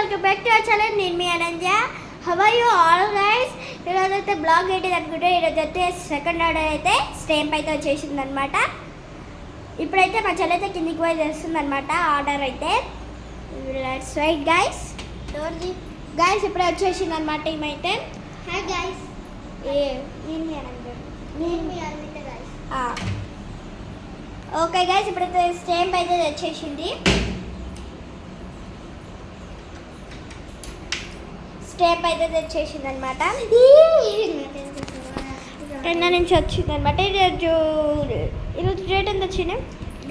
Welcome back to our channel. నేను మీ అనంజ. How are you all guys? ఈరోజు అయితే బ్లాగ్ ఏంటి అనుకుంటే ఈరోజు అయితే సెకండ్ ఆర్డర్ అయితే స్టేంప్ అయితే వచ్చేసింది అనమాట. ఇప్పుడైతే మా చెల్లి అయితే కిందికి పోయి చేస్తుంది అనమాట ఆర్డర్ అయితే. Let's wait guys. గైస్ ఇప్పుడే వచ్చేసింది అనమాట ఏమైతే. Hi guys. నేను మీ అనంజ. ఓకే గైస్ ఇప్పుడైతే స్టేంప్ అయితే వచ్చేసింది. స్టేప్ అయితే తెచ్చేసింది అనమాట. టెన్ నుంచి వచ్చింది అనమాట. ఈరోజు డేట్ ఎంత వచ్చింది?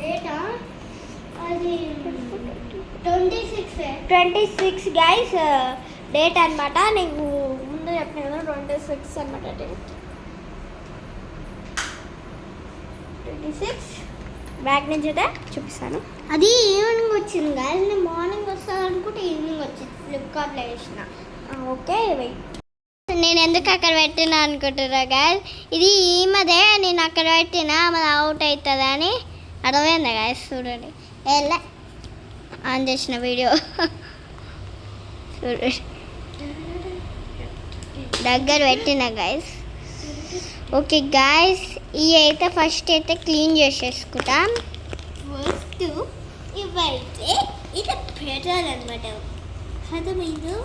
డేటా అది 26 గైస్ డేట్ అనమాట. నీకు ముందు చెప్పిన కదా 26 అనమాట. డేట్ 26 బ్యాగ్ నుంచి అయితే చూపిస్తాను. అది ఈవినింగ్ వచ్చింది గాయస్. నేను మార్నింగ్ వస్తాను అనుకుంటే ఈవినింగ్ వచ్చింది. ఫ్లిప్కార్ట్లో వేసిన. Okay wait. నేను ఎందుకు అక్కడ పెట్టినా అనుకుంటున్నా గాయస్. ఇది ఈమెదే. నేను అక్కడ పెట్టినా ఆమె అవుట్ అవుతుంది అని అర్థమైందా గాయస్. చూడండి ఎలా ఆన్ చేసిన వీడియో చూడండి. దగ్గర పెట్టిన గాయస్. ఓకే గాయస్ ఇవి అయితే ఫస్ట్ అయితే క్లీన్ చేసేసుకుంటాం. ఫస్ట్ ఇవైతే ఇది పెట్టాలన్నమాట. అర్థమైందో?